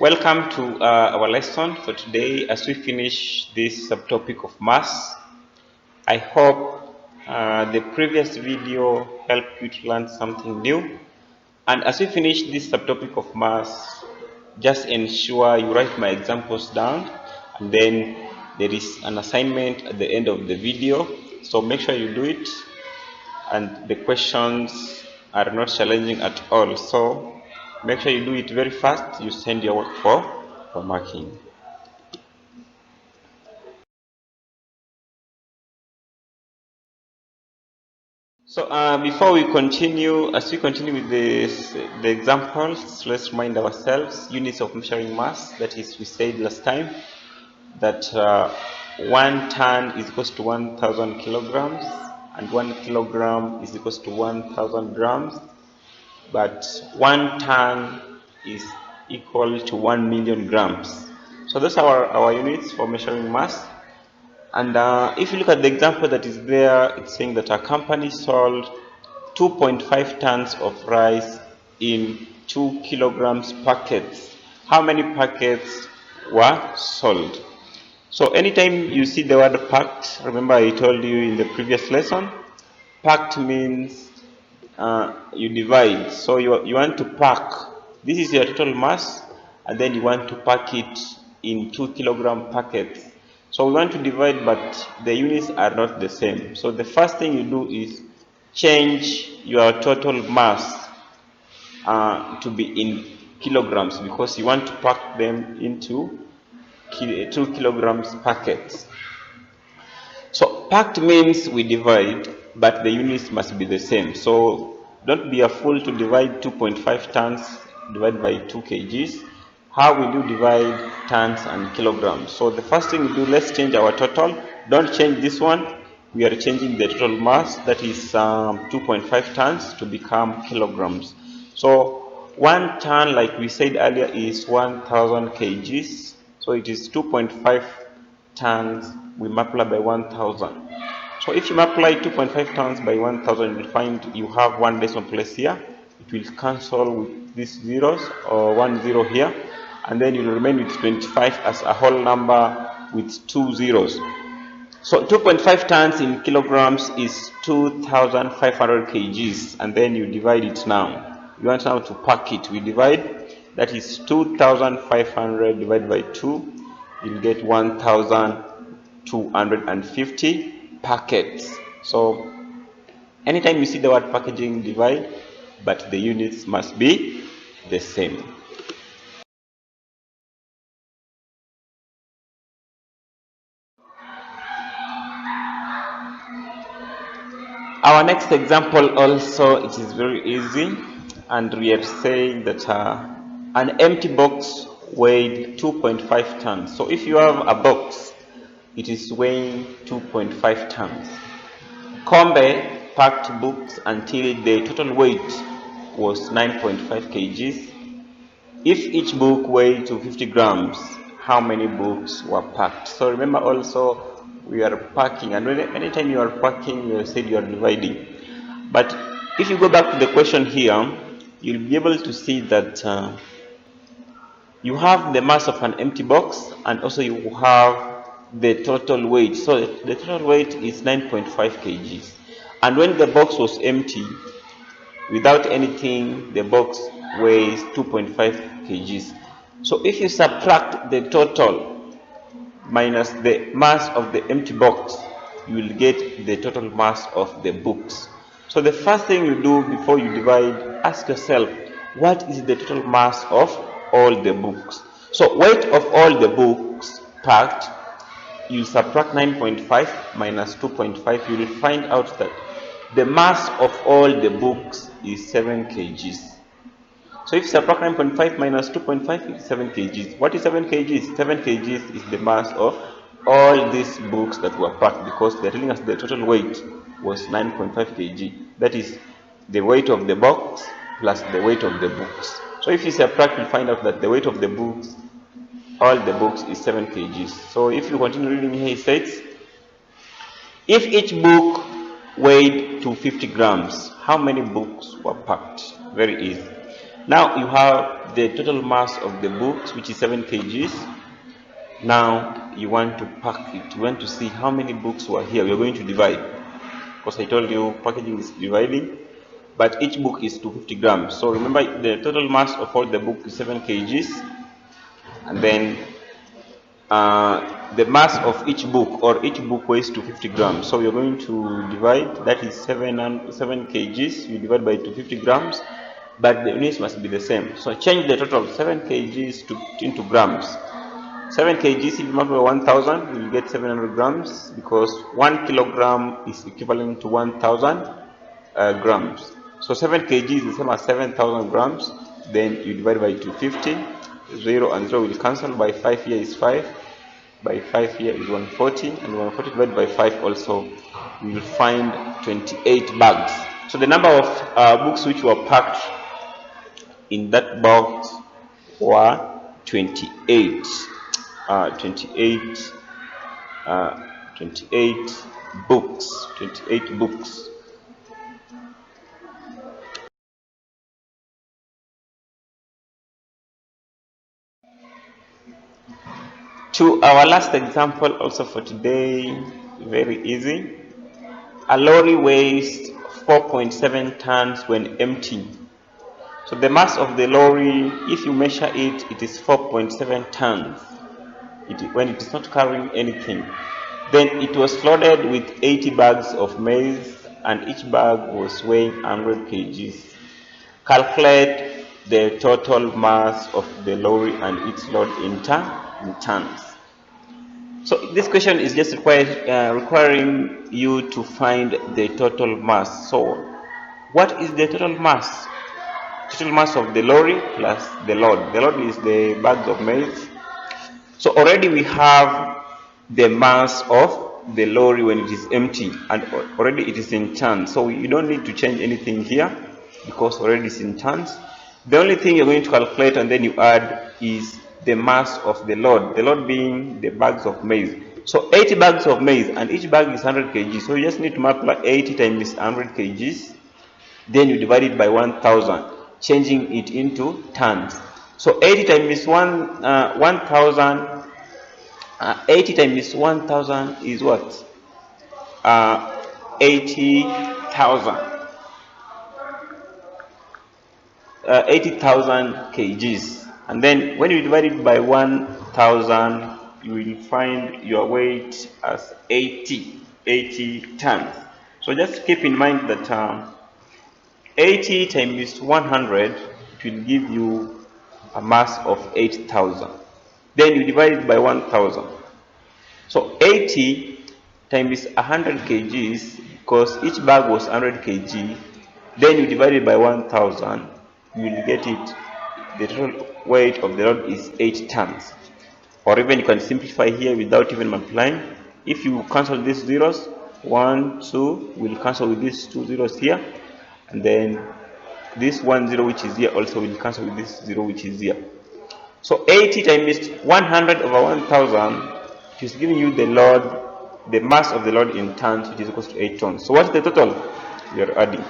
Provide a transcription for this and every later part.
Welcome to our lesson for today as we finish this subtopic of mass. I hope the previous video helped you to learn something new. And as we finish this subtopic of mass, just ensure you write my examples down, and then there is an assignment at the end of the video. So make sure you do it, and the questions are not challenging at all. So make sure you do it very fast. You send your work for marking. So before we continue, as we continue with the examples, let's remind ourselves units of measuring mass. That is, we said last time that 1 ton is equals to 1,000 kilograms, and 1 kilogram is equals to 1,000 grams. But 1 ton is equal to 1,000,000 grams. So those are our units for measuring mass. And if you look at the example that is there, it's saying that a company sold 2.5 tons of rice in 2 kilograms packets. How many packets were sold? So anytime you see the word packed, remember I told you in the previous lesson, packed means you divide. So you want to pack, this is your total mass, and then you want to pack it in 2 kilogram packets. So we want to divide, but the units are not the same. So the first thing you do is change your total mass to be in kilograms, because you want to pack them into 2 kilograms packets. So packed means we divide, but the units must be the same. So don't be a fool to divide 2.5 tons divided by 2 kgs. How will you divide tons and kilograms? So the first thing we do, let's change our total. Don't change this one. We are changing the total mass, that is 2.5 tons, to become kilograms. So 1 ton, like we said earlier, is 1,000 kgs. So it is 2.5 tons we multiply by 1,000. So if you multiply 2.5 tons by 1,000, you will find you have one decimal place here. It will cancel with these zeros, or 1 0 here, and then you will remain with 25 as a whole number with 2 zeros. So 2.5 tons in kilograms is 2,500 kgs, and then you divide it now. You want now to pack it. We divide, that is 2,500 divided by 2, you'll get 1,250 packets. So anytime you see the word packaging, divide, but the units must be the same. Our next example also, it is very easy, and we are saying that an empty box weighed 2.5 tons. So if you have a box, it is weighing 2.5 tons. Combe packed books until the total weight was 9.5 kgs. If each book weighed 250 grams, how many books were packed? So remember also, we are packing, and anytime you are packing, you said you are dividing. But if you go back to the question here, you'll be able to see that you have the mass of an empty box, and also you have the total weight. So the total weight is 9.5 kgs. And when the box was empty, without anything, the box weighs 2.5 kgs. So if you subtract the total minus the mass of the empty box, you will get the total mass of the books. So the first thing you do before you divide, ask yourself, what is the total mass of all the books? So weight of all the books packed, you subtract 9.5 minus 2.5, you will find out that the mass of all the books is 7 kgs. So if you subtract 9.5 minus 2.5, it's 7 kgs. What is 7 kgs? 7 kgs is the mass of all these books that were packed, because they're telling us the total weight was 9.5 kg. That is the weight of the box plus the weight of the books. So if you subtract, you find out that the weight of the books, all the books, is 7 kgs. So if you continue reading here, it says, if each book weighed 250 grams, how many books were packed? Very easy. Now you have the total mass of the books, which is 7 kgs. Now you want to pack it. You want to see how many books were here. We are going to divide, because I told you packaging is dividing, but each book is 250 grams. So remember, the total mass of all the book is 7 kgs, and then the mass of each book, or each book weighs 250 grams. So you're going to divide, that is 7 kgs, you divide by 250 grams, but the units must be the same. So change the total 7 kgs into grams. 7 kgs, if you multiply by 1000, you will get 700 grams, because 1 kilogram is equivalent to 1000 grams. So 7 kg is the same as 7000 grams. Then you divide by 250, 0 and 0 will cancel, by 5 here is 5, by 5 here is 140, and 140 divided by 5 also, we will find 28 bags. So the number of books which were packed in that box were 28. 28 books. 28 books. To our last example, also for today, very easy. A lorry weighs 4.7 tons when empty. So the mass of the lorry, if you measure it, it is 4.7 tons when it is not carrying anything. Then it was loaded with 80 bags of maize, and each bag was weighing 100 kgs. Calculate the total mass of the lorry and its load in tons. So this question is just requiring you to find the total mass. So what is the total mass? Total mass of the lorry plus the load. The load is the bags of maize. So already we have the mass of the lorry when it is empty, and already it is in tons. So you don't need to change anything here, because already it's in tons. The only thing you're going to calculate and then you add is the mass of the load being the bags of maize. So 80 bags of maize, and each bag is 100 kg. So you just need to multiply 80 times 100 kgs, then you divide it by 1000, changing it into tons. So 80 times 1000, 80 times 1000 is what? 80,000. 80,000 kgs. And then when you divide it by 1000, you will find your weight as 80 tons. So just keep in mind that 80 times 100, it will give you a mass of 8,000. Then you divide it by 1000. So 80 times 100 kgs, because each bag was 100 kg, then you divide it by 1000, you will get it. The total weight of the load is 8 tons. Or even you can simplify here without even multiplying. If you cancel these zeros, 1, 2 will cancel with these 2 zeros here, and then this 1 0 which is here also will cancel with this 0 which is here. So 80 times 100 over 1000, it is giving you the load, the mass of the load in tons, which is equal to 8 tons. So what's the total? We are adding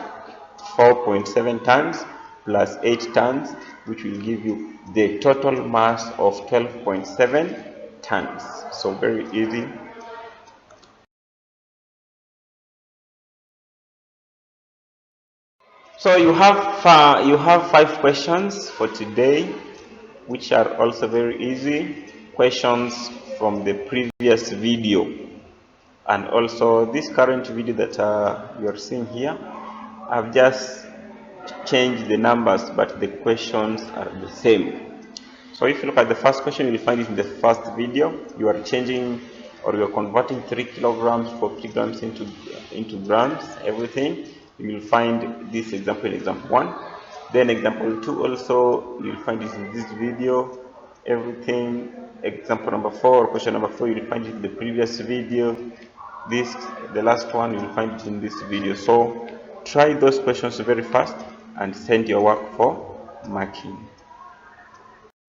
4.7 tons plus 8 tons, which will give you the total mass of 12.7 tons. So very easy. So you have 5 questions for today, which are also very easy questions from the previous video, and also this current video that you are seeing here. I've just changed the numbers, but the questions are the same. So if you look at the first question, you'll find it in the first video. You are changing, or you are converting 3 kilograms, 4 kilograms into grams, everything. You will find this example in example 1. Then example 2 also, you'll find it in this video, everything. Example number 4, or question number 4, you'll find it in the previous video. The last one, you'll find it in this video. So try those questions very fast and send your work for marking.